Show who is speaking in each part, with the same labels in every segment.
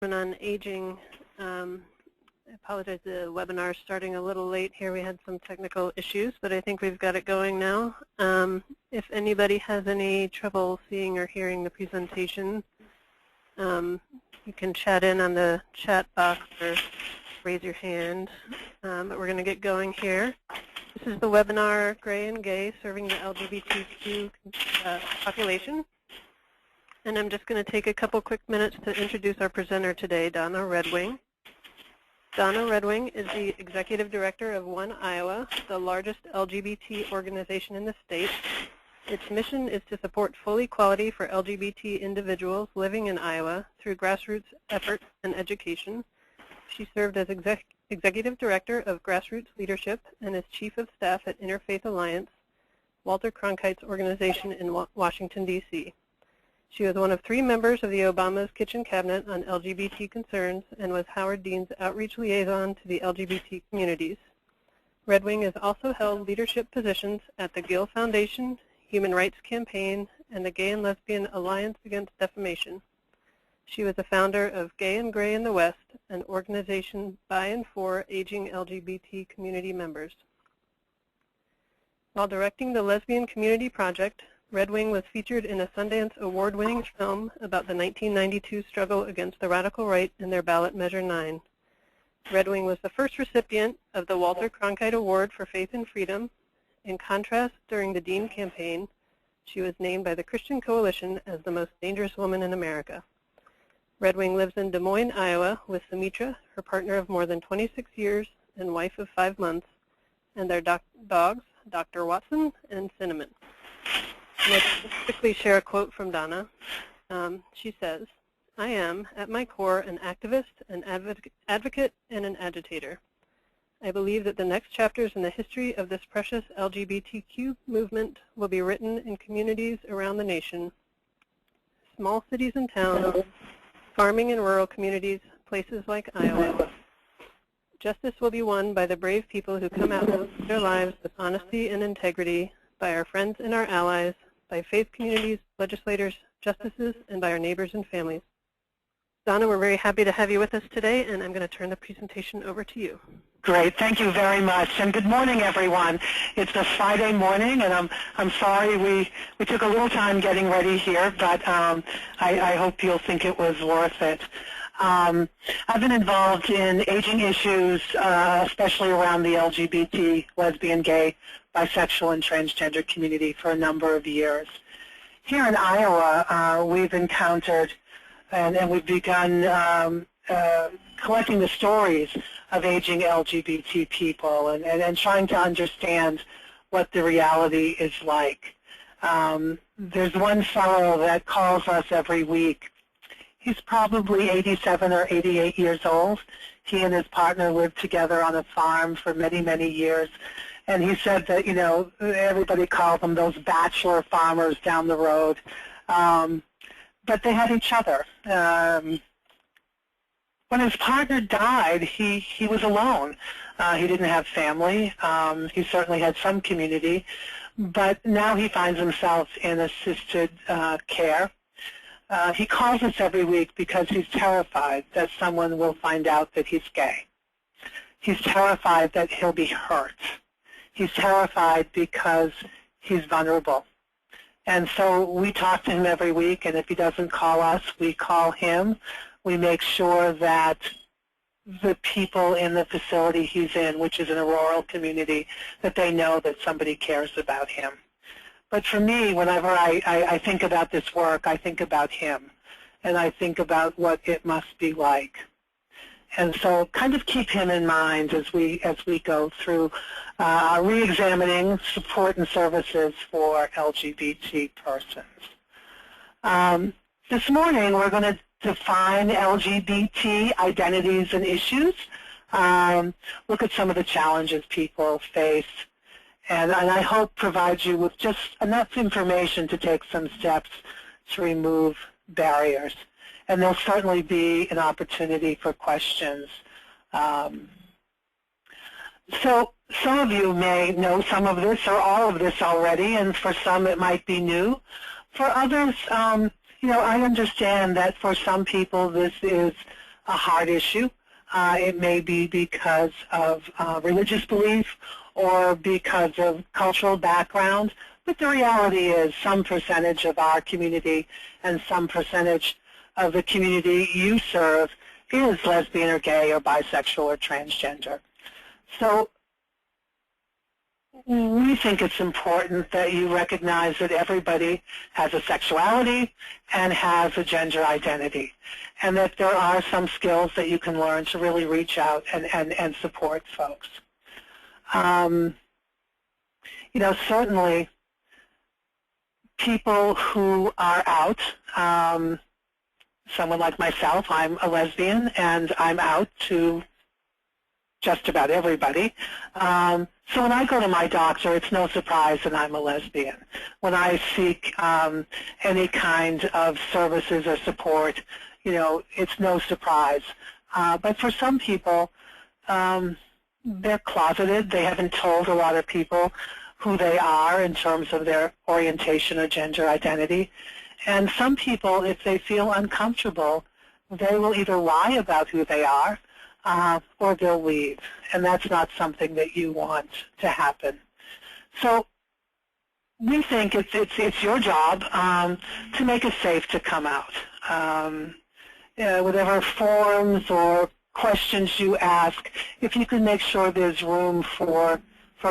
Speaker 1: On Aging. I apologize, the webinar is starting a little late here. We had some technical issues, but I think we've got it going now. If anybody has any trouble seeing or hearing the presentation, you can chat in on the chat box or raise your hand. But we're going to get going here. This is the webinar, Gray and Gay, Serving the LGBTQ Population. And I'm just going to take a couple quick minutes to introduce our presenter today, Donna Redwing. Donna Redwing is the Executive Director of One Iowa, the largest LGBT organization in the state. Its mission is to support full equality for LGBT individuals living in Iowa through grassroots efforts and education. She served as Executive Director of Grassroots Leadership and is Chief of Staff at Interfaith Alliance, Walter Cronkite's organization in Washington, D.C. She was one of 3 members of the Obama's Kitchen Cabinet on LGBT concerns and was Howard Dean's outreach liaison to the LGBT communities. Redwing has also held leadership positions at the Gill Foundation, Human Rights Campaign, and the Gay and Lesbian Alliance Against Defamation. She was the founder of Gay and Gray in the West, an organization by and for aging LGBT community members. While directing the Lesbian Community Project, Redwing was featured in a Sundance Award-winning film about the 1992 struggle against the radical right in their ballot Measure 9. Redwing was the first recipient of the Walter Cronkite Award for Faith and Freedom. In contrast, during the Dean campaign, she was named by the Christian Coalition as the most dangerous woman in America. Redwing lives in Des Moines, Iowa, with Sumitra, her partner of more than 26 years and wife of 5 months, and their dogs, Dr. Watson and Cinnamon. Let's quickly share a quote from Donna. She says, "I am, at my core, an activist, an advocate, and an agitator. I believe that the next chapters in the history of this precious LGBTQ movement will be written in communities around the nation, small cities and towns, farming and rural communities, places like Iowa. Justice will be won by the brave people who come out and live their lives with honesty and integrity, by our friends and our allies, by faith communities, legislators, justices, and by our neighbors and families." Donna, we're very happy to have you with us today, and I'm going to turn the presentation over to you.
Speaker 2: Great, thank you very much, and good morning, everyone. It's a Friday morning, and I'm sorry we took a little time getting ready here, but I hope you'll think it was worth it. I've been involved in aging issues, especially around the LGBT, lesbian, gay, bisexual, and transgender community for a number of years. Here in Iowa, we've encountered and we've begun collecting the stories of aging LGBT people and trying to understand what the reality is like. There's one fellow that calls us every week. He's probably 87 or 88 years old. He and his partner lived together on a farm for many, many years. And he said that, you know, everybody called them those bachelor farmers down the road. But they had each other. When his partner died, he was alone. He didn't have family. He certainly had some community. But now he finds himself in assisted care. He calls us every week because he's terrified that someone will find out that he's gay. He's terrified that he'll be hurt. He's terrified because he's vulnerable. And so we talk to him every week, and if he doesn't call us, we call him. We make sure that the people in the facility he's in, which is in a rural community, that they know that somebody cares about him. But for me, whenever I think about this work, I think about him, and I think about what it must be like. And so kind of keep him in mind as we go through re-examining support and services for LGBT persons. This morning, we're going to define LGBT identities and issues, look at some of the challenges people face, and I hope provide you with just enough information to take some steps to remove barriers. And there'll certainly be an opportunity for questions. So some of you may know some of this or all of this already, and for some it might be new. For others, you know, I understand that for some people this is a hard issue. It may be because of religious belief or because of cultural background, but the reality is some percentage of our community and some percentage of the community you serve is lesbian or gay or bisexual or transgender. So we think it's important that you recognize that everybody has a sexuality and has a gender identity, and that there are some skills that you can learn to really reach out and support folks. You know, certainly people who are out, someone like myself, I'm a lesbian and I'm out to just about everybody. So when I go to my doctor, it's no surprise that I'm a lesbian. When I seek any kind of services or support, you know, it's no surprise. But for some people, they're closeted. They haven't told a lot of people who they are in terms of their orientation or gender identity. And some people, if they feel uncomfortable, they will either lie about who they are or they'll leave. And that's not something that you want to happen. So we think it's your job to make it safe to come out. Whatever forms or questions you ask, if you can make sure there's room for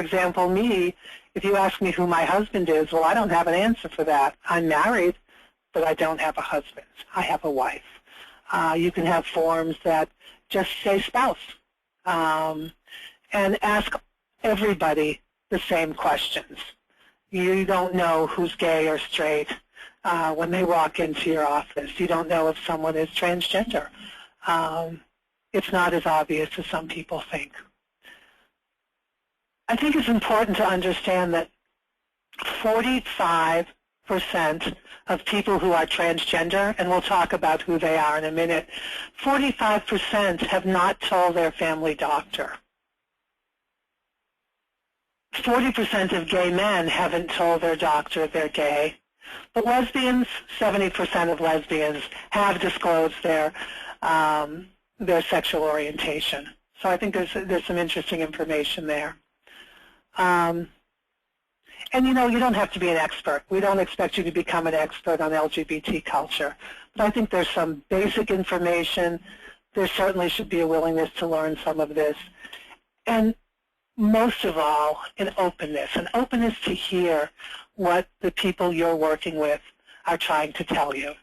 Speaker 2: example, me, if you ask me who my husband is, well, I don't have an answer for that. I'm married, but I don't have a husband. I have a wife. You can have forms that just say spouse, and ask everybody the same questions. You don't know who's gay or straight when they walk into your office. You don't know if someone is transgender. It's not as obvious as some people think. I think it's important to understand that 45% of people who are transgender, and we'll talk about who they are in a minute, 45% have not told their family doctor. 40% of gay men haven't told their doctor they're gay. But lesbians, 70% of lesbians have disclosed their sexual orientation. So I think there's some interesting information there. And you know, you don't have to be an expert. We don't expect you to become an expert on LGBT culture. But I think there's some basic information. There certainly should be a willingness to learn some of this. And most of all, an openness to hear what the people you're working with are trying to tell you.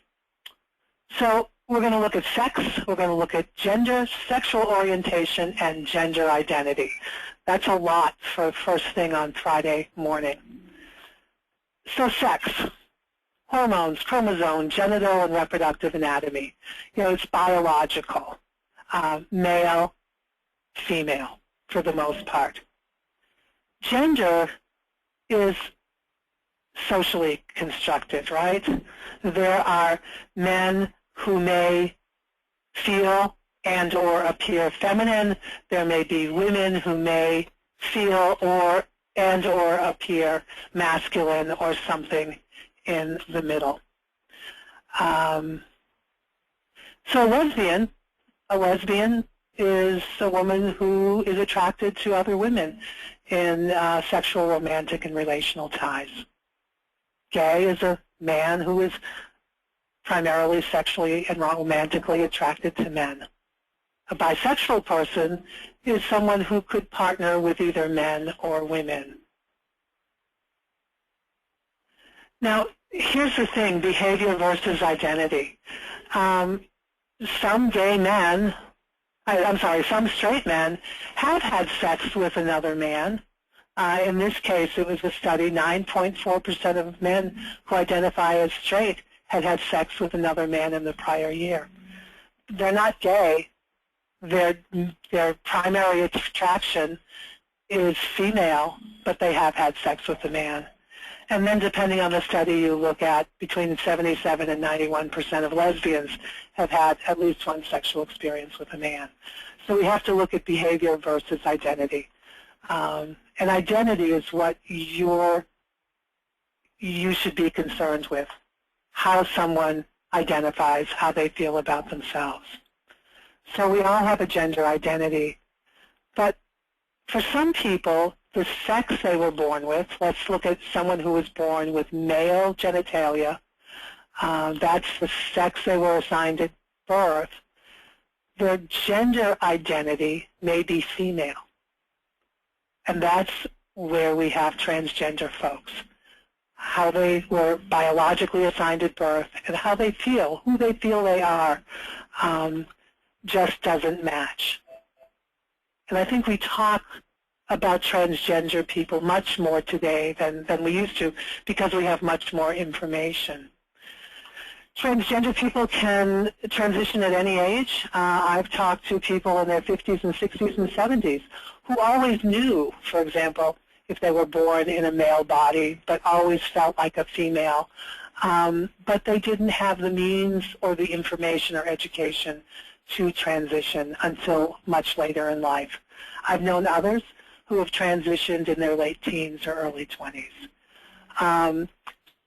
Speaker 2: So we're going to look at sex, we're going to look at gender, sexual orientation, and gender identity. That's a lot for the first thing on Friday morning. So sex, hormones, chromosomes, genital and reproductive anatomy. You know, it's biological, male, female for the most part. Gender is socially constructed, right? There are men who may feel and or appear feminine. There may be women who may feel and or appear masculine or something in the middle. So a lesbian is a woman who is attracted to other women in sexual, romantic, and relational ties. Gay is a man who is primarily sexually and romantically attracted to men. A bisexual person is someone who could partner with either men or women. Now, here's the thing, behavior versus identity. Some straight men have had sex with another man. In this case, it was a study, 9.4% of men who identify as straight had had sex with another man in the prior year. They're not gay. Their primary attraction is female, but they have had sex with a man. And then depending on the study you look at, between 77 and 91% of lesbians have had at least one sexual experience with a man. So we have to look at behavior versus identity. And identity is what you should be concerned with, how someone identifies, how they feel about themselves. So we all have a gender identity. But for some people, the sex they were born with, let's look at someone who was born with male genitalia. That's the sex they were assigned at birth. Their gender identity may be female. And that's where we have transgender folks. How they were biologically assigned at birth and how they feel, who they feel they are, just doesn't match. And I think we talk about transgender people much more today than we used to because we have much more information. Transgender people can transition at any age. I've talked to people in their 50s and 60s and 70s who always knew, for example, if they were born in a male body but always felt like a female, but they didn't have the means or the information or education to transition until much later in life. I've known others who have transitioned in their late teens or early 20s.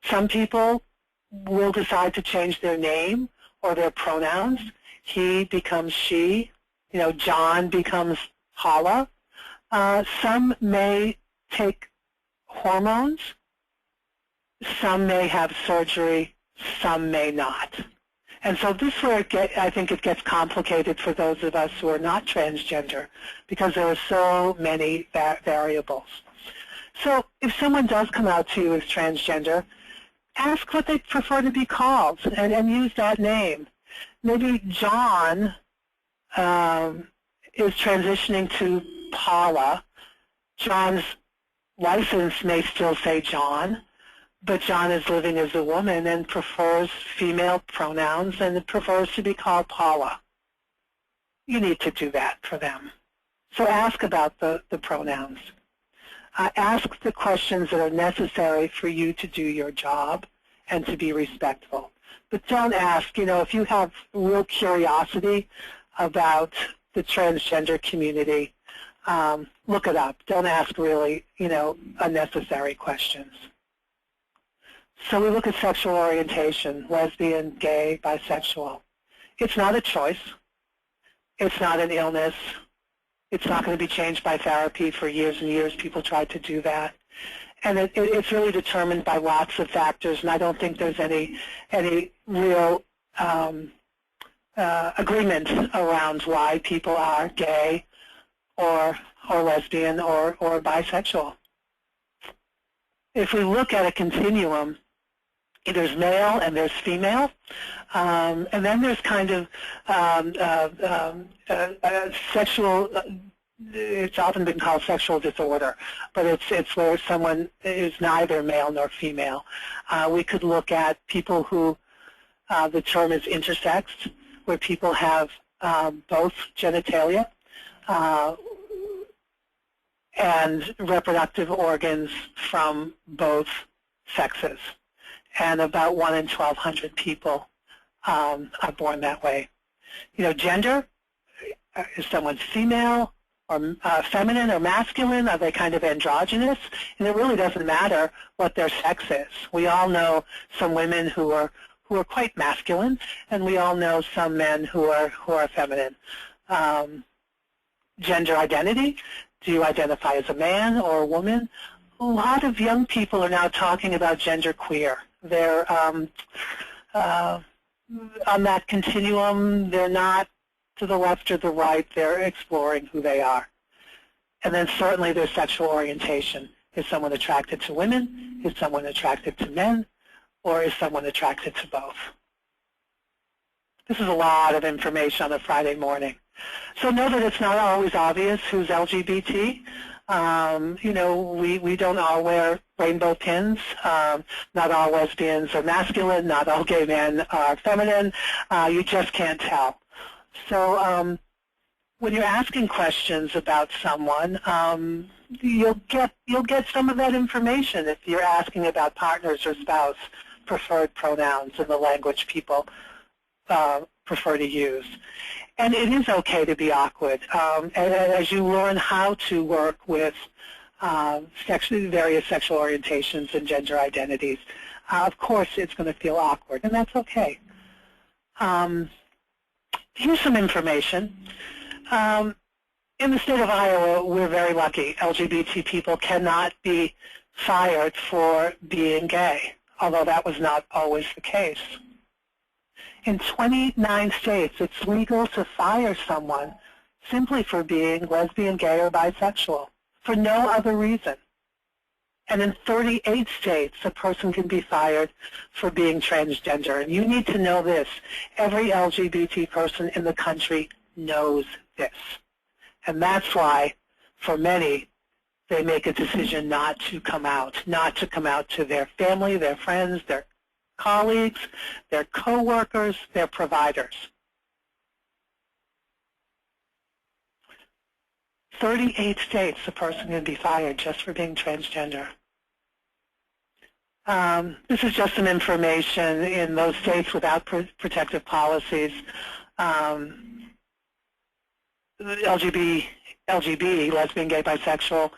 Speaker 2: Some people will decide to change their name or their pronouns. He becomes she. John becomes Paula. Some may take hormones. Some may have surgery. Some may not. And so this is where I think it gets complicated for those of us who are not transgender because there are so many variables. So if someone does come out to you as transgender, ask what they prefer to be called and use that name. Maybe John is transitioning to Paula. John's license may still say John, but John is living as a woman and prefers female pronouns and prefers to be called Paula. You need to do that for them. So ask about the pronouns. Ask the questions that are necessary for you to do your job and to be respectful. But don't ask, if you have real curiosity about the transgender community, look it up. Don't ask really, unnecessary questions. So we look at sexual orientation, lesbian, gay, bisexual. It's not a choice. It's not an illness. It's not going to be changed by therapy. For years and years, people tried to do that. And it's really determined by lots of factors, and I don't think there's any real agreement around why people are gay or lesbian or bisexual. If we look at a continuum, there's male and there's female, and then there's kind of sexual. It's often been called sexual disorder, but it's where someone is neither male nor female. We could look at people who the term is intersex, where people have both genitalia and reproductive organs from both sexes. And about 1 in 1,200 people are born that way. Gender, is someone female or feminine or masculine? Are they kind of androgynous? And it really doesn't matter what their sex is. We all know some women who are quite masculine, and we all know some men who are feminine. Gender identity, do you identify as a man or a woman? A lot of young people are now talking about gender queer. They're on that continuum. They're not to the left or the right. They're exploring who they are. And then certainly their sexual orientation. Is someone attracted to women? Is someone attracted to men? Or is someone attracted to both? This is a lot of information on a Friday morning. So know that it's not always obvious who's LGBT. We don't all wear rainbow pins. Not all lesbians are masculine. Not all gay men are feminine. You just can't tell. So when you're asking questions about someone, you'll get some of that information if you're asking about partners or spouse, preferred pronouns, and the language people prefer to use. And it is okay to be awkward. As you learn how to work with various sexual orientations and gender identities, of course it's going to feel awkward, and that's okay. Here's some information. In the state of Iowa, we're very lucky. LGBT people cannot be fired for being gay, although that was not always the case. In 29 states, it's legal to fire someone simply for being lesbian, gay, or bisexual, for no other reason. And in 38 states, a person can be fired for being transgender. And you need to know this. Every LGBT person in the country knows this. And that's why, for many, they make a decision not to come out to their family, their friends, their colleagues, their coworkers, their providers. 38 states, a person can be fired just for being transgender. This is just some information in those states without protective policies. LGBT, lesbian, gay, bisexual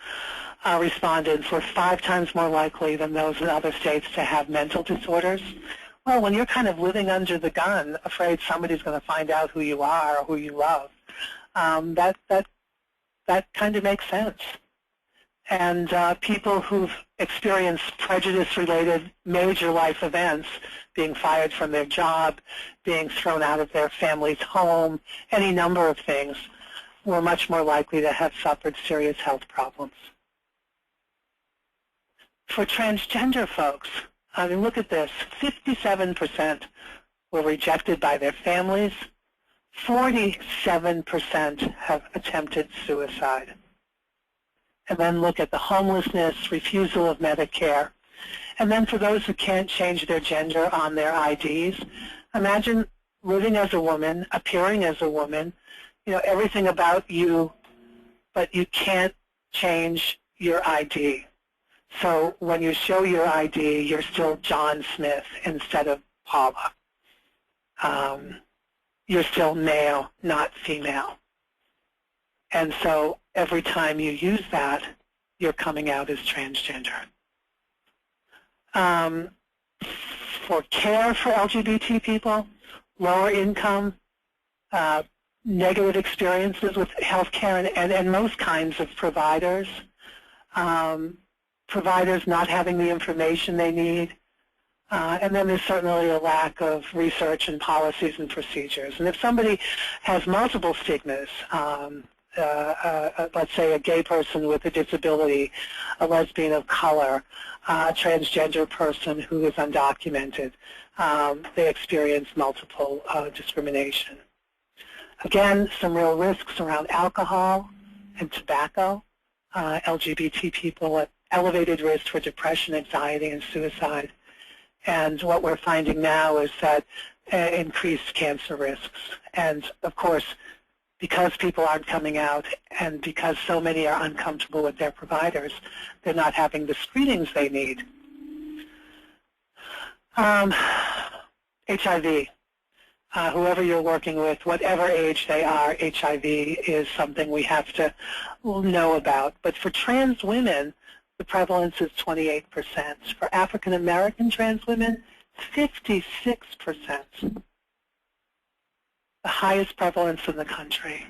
Speaker 2: respondents were 5 times more likely than those in other states to have mental disorders. Well, when you're kind of living under the gun, afraid somebody's going to find out who you are or who you love, that kind of makes sense. And people who've experienced prejudice-related major life events, being fired from their job, being thrown out of their family's home, any number of things, were much more likely to have suffered serious health problems. For transgender folks, I mean, look at this. 57% were rejected by their families. 47% have attempted suicide. And then look at the homelessness, refusal of Medicare. And then for those who can't change their gender on their IDs, imagine living as a woman, appearing as a woman, you know, everything about you, but you can't change your ID. So when you show your ID, you're still John Smith instead of Paula. You're still male, not female. And so every time you use that, you're coming out as transgender. For care for LGBT people, lower income, negative experiences with healthcare and most kinds of providers, providers not having the information they need, and then there's certainly a lack of research and policies and procedures. And if somebody has multiple stigmas, let's say a gay person with a disability, a lesbian of color, a transgender person who is undocumented, they experience multiple discrimination. Again, some real risks around alcohol and tobacco. LGBT people at elevated risk for depression, anxiety, and suicide. And what we're finding now is that increased cancer risks. And of course, because people aren't coming out and because so many are uncomfortable with their providers, they're not having the screenings they need. HIV. Whoever you're working with, whatever age they are, HIV is something we have to know about. But for trans women, the prevalence is 28%. For African American trans women, 56%. The highest prevalence in the country.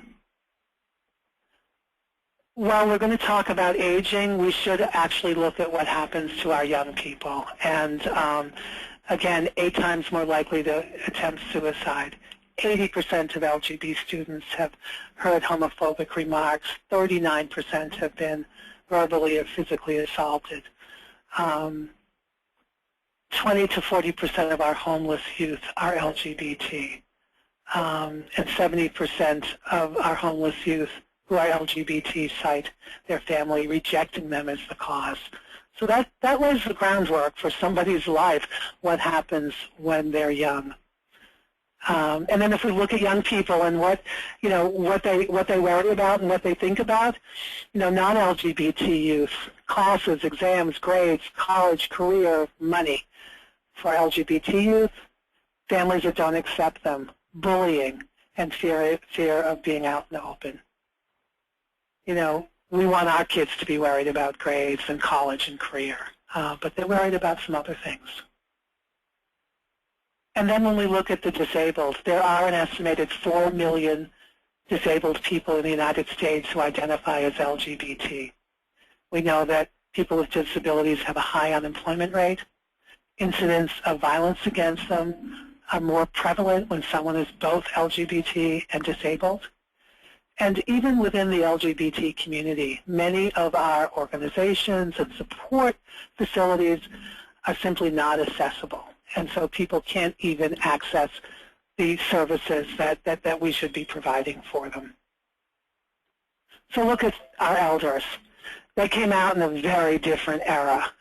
Speaker 2: While we're going to talk about aging, we should actually look at what happens to our young people. And again, 8 times more likely to attempt suicide. 80% of LGBT students have heard homophobic remarks. 39% have been verbally or physically assaulted. 20 to 40% of our homeless youth are LGBT. And 70% of our homeless youth who are LGBT cite their family rejecting them as the cause. So that lays the groundwork for somebody's life, what happens when they're young. And then if we look at young people and what they worry about and what they think about, non-LGBT youth, classes, exams, grades, college, career, money. For LGBT youth, families that don't accept them, bullying, and fear of being out in the open. We want our kids to be worried about grades and college and career, but they're worried about some other things. And then when we look at the disabled, there are an estimated 4 million disabled people in the United States who identify as LGBT. We know that people with disabilities have a high unemployment rate. Incidents of violence against them are more prevalent when someone is both LGBT and disabled. And even within the LGBT community, many of our organizations and support facilities are simply not accessible. And so people can't even access the services that we should be providing for them. So look at our elders. They came out in a very different era.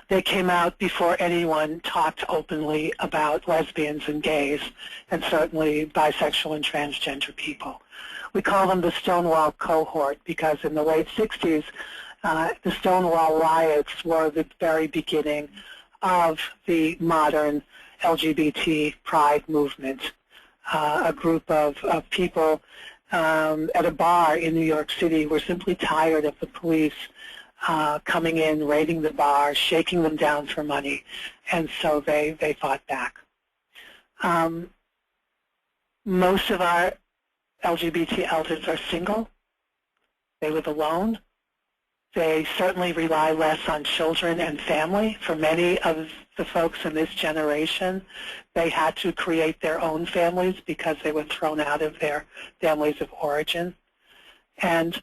Speaker 2: They came out before anyone talked openly about lesbians and gays, and certainly bisexual and transgender people. We call them the Stonewall cohort because in the late 60s, the Stonewall riots were the very beginning of the modern LGBT pride movement. A group of people at a bar in New York City were simply tired of the police coming in, raiding the bar, shaking them down for money, and so they fought back. Most of our LGBT elders are single. They live alone. They certainly rely less on children and family. For many of the folks in this generation, they had to create their own families because they were thrown out of their families of origin. And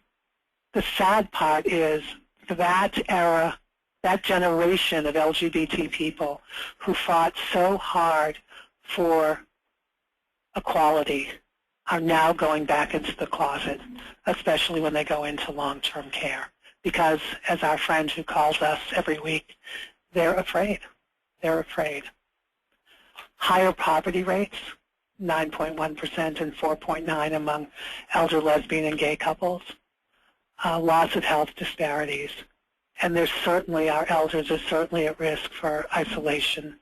Speaker 2: the sad part is that era, that generation of LGBT people who fought so hard for equality are now going back into the closet, especially when they go into long-term care. Because, as our friend who calls us every week, they're afraid. They're afraid. Higher poverty rates, 9.1% and 4.9% among elder lesbian and gay couples. Lots of health disparities. And there's certainly, our elders are certainly at risk for isolation,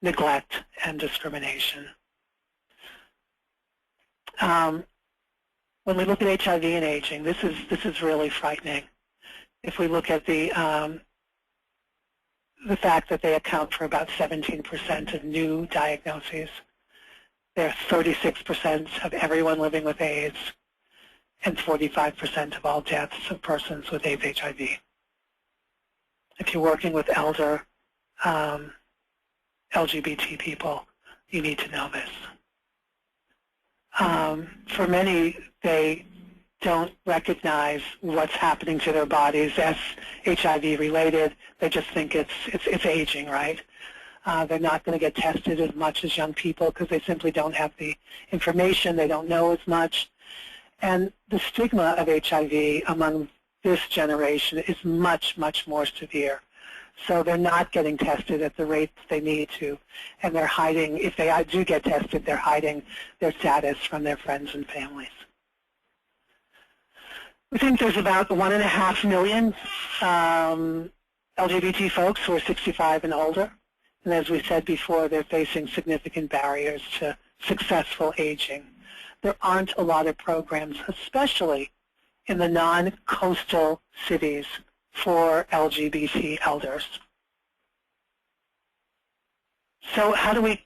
Speaker 2: neglect, and discrimination. When we look at HIV and aging, this is really frightening. If we look at the fact that they account for about 17% of new diagnoses, they're 36% of everyone living with AIDS, and 45% of all deaths of persons with AIDS HIV. If you're working with elder LGBT people, you need to know this. For many, they don't recognize what's happening to their bodies as HIV related. They just think it's aging, right? They're not going to get tested as much as young people because they simply don't have the information. They don't know as much. And the stigma of HIV among this generation is much, much more severe. So they're not getting tested at the rate they need to. And they're hiding, if they do get tested, they're hiding their status from their friends and families. We think there's about 1.5 million LGBT folks who are 65 and older. And as we said before, they're facing significant barriers to successful aging. There aren't a lot of programs, especially in the non-coastal cities, for LGBT elders. So how do we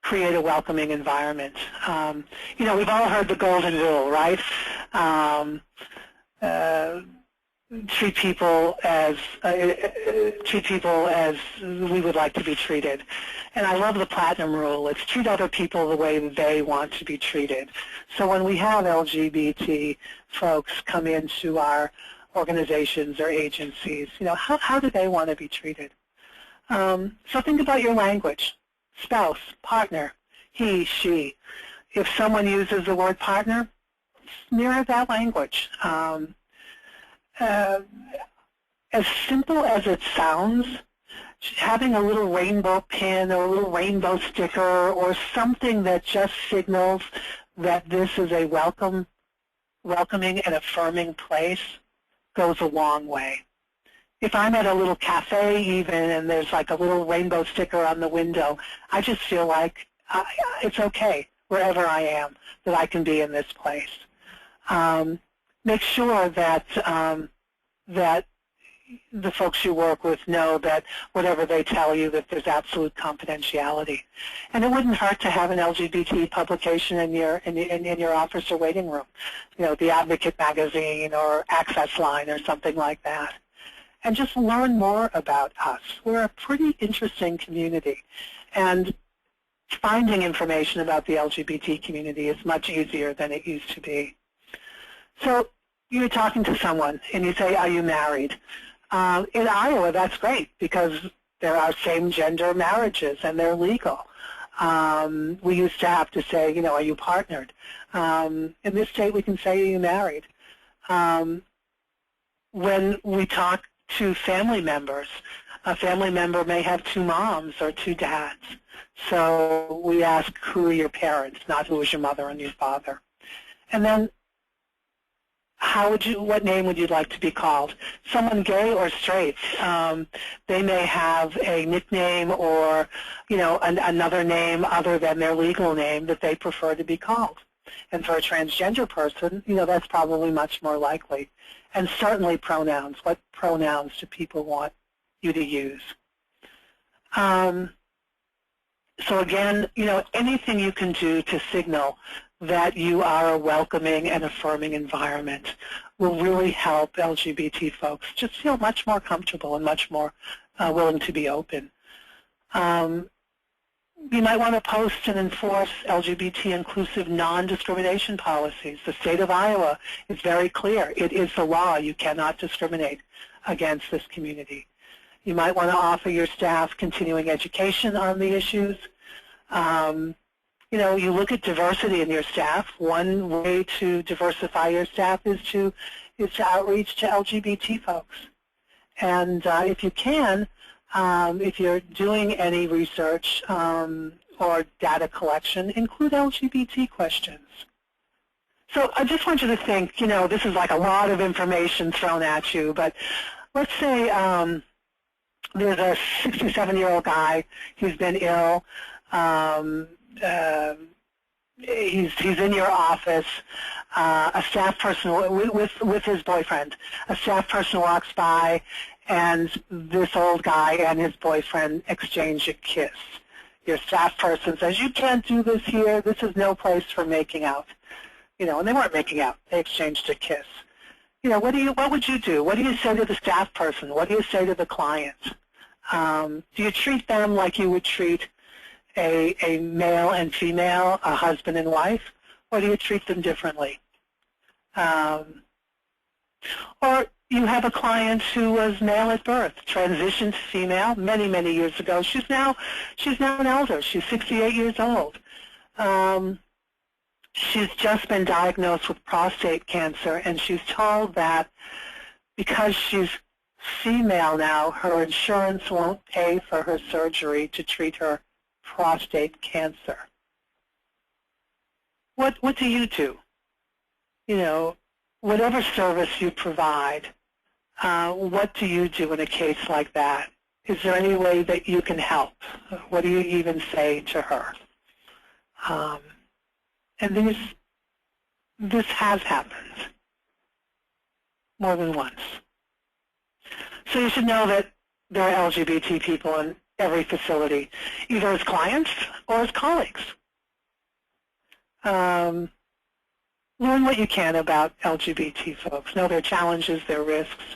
Speaker 2: create a welcoming environment? You know, we've all heard the golden rule, right? Treat people as we would like to be treated. And I love the platinum rule. It's treat other people the way they want to be treated. So when we have LGBT folks come into our organizations or agencies, you know, how do they want to be treated? So think about your language. Spouse, partner, he, she. If someone uses the word partner, mirror that language. As simple as it sounds, having a little rainbow pin or a little rainbow sticker or something that just signals that this is a welcoming and affirming place goes a long way. If I'm at a little cafe even and there's like a little rainbow sticker on the window, I just feel like it's okay wherever I am that I can be in this place. Make sure that the folks you work with know that whatever they tell you, that there's absolute confidentiality. And it wouldn't hurt to have an LGBT publication in your office or waiting room, the Advocate magazine or Access Line or something like that. And just learn more about us. We're a pretty interesting community. And finding information about the LGBT community is much easier than it used to be. So you're talking to someone and you say, are you married? In Iowa, that's great because there are same-gender marriages and they're legal. We used to have to say, are you partnered? In this state, we can say, are you married? When we talk to family members, a family member may have two moms or two dads. So we ask, who are your parents, not who is your mother and your father. And then what name would you like to be called? Someone gay or straight, they may have a nickname or, another name other than their legal name that they prefer to be called. And for a transgender person, that's probably much more likely. And certainly pronouns. What pronouns do people want you to use? So again, anything you can do to signal that you are a welcoming and affirming environment will really help LGBT folks just feel much more comfortable and much more willing to be open. You might want to post and enforce LGBT inclusive non-discrimination policies. The state of Iowa is very clear. It is the law. You cannot discriminate against this community. You might want to offer your staff continuing education on the issues. You look at diversity in your staff. One way to diversify your staff is to outreach to LGBT folks. And if you can, if you're doing any research or data collection, include LGBT questions. So I just want you to think, this is like a lot of information thrown at you, but let's say there's a 67-year-old guy. He's been ill. He's in your office. A staff person with his boyfriend. A staff person walks by, and this old guy and his boyfriend exchange a kiss. Your staff person says, "You can't do this here. This is no place for making out." And they weren't making out. They exchanged a kiss. What would you do? What do you say to the staff person? What do you say to the client? Do you treat them like you would treat a male and female, a husband and wife, or do you treat them differently? Or you have a client who was male at birth, transitioned to female many, many years ago. She's now an elder. She's 68 years old. She's just been diagnosed with prostate cancer, and she's told that because she's female now, her insurance won't pay for her surgery to treat her prostate cancer. What do you do? Whatever service you provide, what do you do in a case like that? Is there any way that you can help? What do you even say to her? And this has happened more than once. So you should know that there are LGBT people in every facility, either as clients or as colleagues. Learn what you can about LGBT folks. Know their challenges, their risks.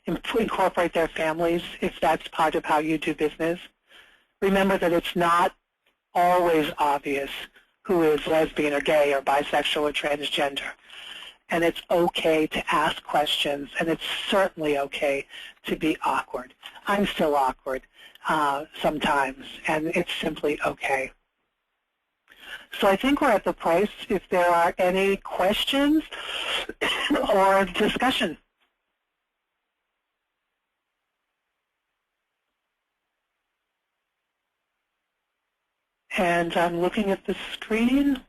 Speaker 2: Incorporate their families if that's part of how you do business. Remember that it's not always obvious who is lesbian or gay or bisexual or transgender. And it's okay to ask questions, and it's certainly okay to be awkward. I'm still awkward sometimes, and it's simply okay. So I think we're at the place if there are any questions or discussion. And I'm looking at the screen.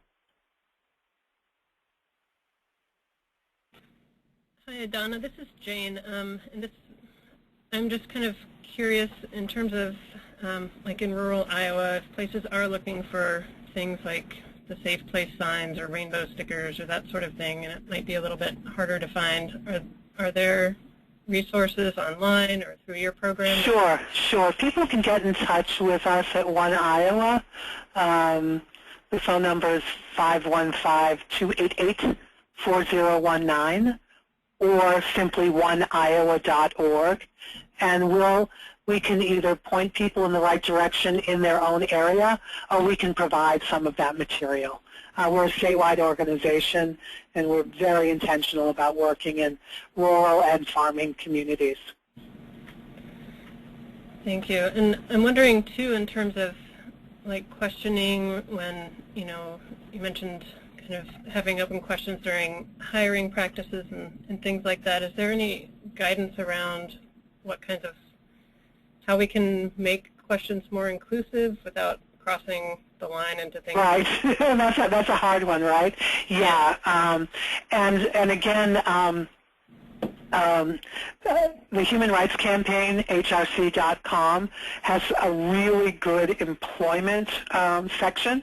Speaker 1: Hi, Donna. This is Jane. I'm just kind of curious in terms of, like in rural Iowa, if places are looking for things like the safe place signs or rainbow stickers or that sort of thing, and it might be a little bit harder to find. Are there resources online or through your program?
Speaker 2: Sure, sure. People can get in touch with us at One Iowa. The phone number is 515-288-4019 or simply oneiowa.org. And we can either point people in the right direction in their own area, or we can provide some of that material. We're a statewide organization, and we're very intentional about working in rural and farming communities.
Speaker 1: Thank you. And I'm wondering, too, in terms of like questioning when, you mentioned kind of having open questions during hiring practices and things like that. Is there any guidance around what kinds of, how we can make questions more inclusive without crossing the line into things?
Speaker 2: Right. That's a hard one, right? Yeah. And again, the Human Rights Campaign, hrc.com, has a really good employment section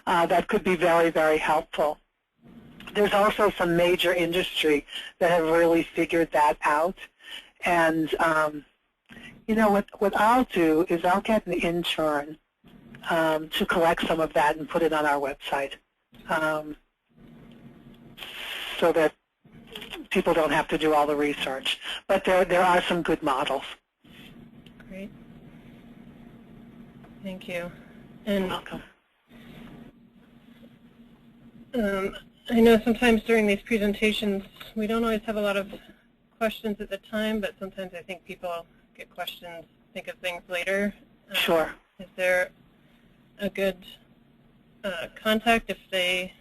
Speaker 2: that could be very, very helpful. There's also some major industry that have really figured that out. And, what I'll do is I'll get an intern to collect some of that and put it on our website so that people don't have to do all the research. But there are some good models.
Speaker 1: Great. Thank you. And
Speaker 2: You're welcome.
Speaker 1: I know sometimes during these presentations we don't always have a lot of questions at the time, but sometimes I think people get questions, think of things later.
Speaker 2: Sure.
Speaker 1: Is there a good contact if they...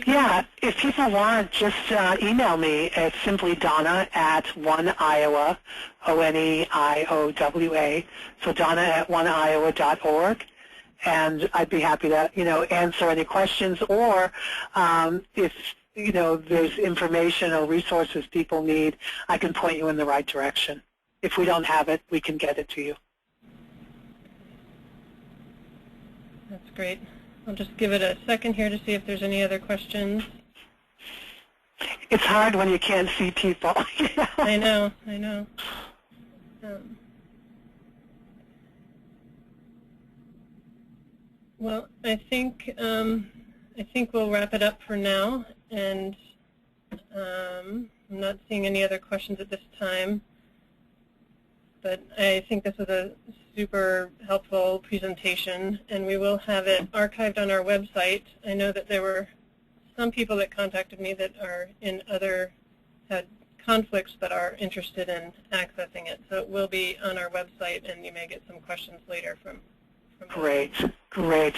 Speaker 2: Yeah, if people want, just email me at simply Donna at oneiowa, ONEIOWA, so Donna at oneiowa.org, and I'd be happy to, answer any questions, or if, there's information or resources people need, I can point you in the right direction. If we don't have it, we can get it to you.
Speaker 1: That's great. I'll just give it a second here to see if there's any other questions.
Speaker 2: It's hard when you can't see people.
Speaker 1: I know. Well, I think we'll wrap it up for now, and I'm not seeing any other questions at this time. But I think this was a super helpful presentation, and we will have it archived on our website. I know that there were some people that contacted me that are had conflicts but are interested in accessing it. So it will be on our website, and you may get some questions later from
Speaker 2: Great.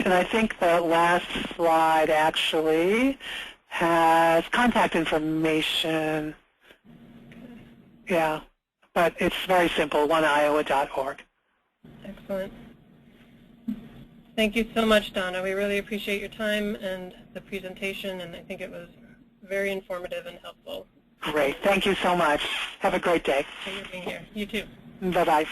Speaker 2: And I think the last slide actually has contact information.
Speaker 1: Okay.
Speaker 2: Yeah. But it's very simple, oneiowa.org.
Speaker 1: Excellent. Thank you so much, Donna. We really appreciate your time and the presentation, and I think it was very informative and helpful.
Speaker 2: Great. Thank you so much. Have a great day.
Speaker 1: Thank you for being here. You too.
Speaker 2: Bye-bye.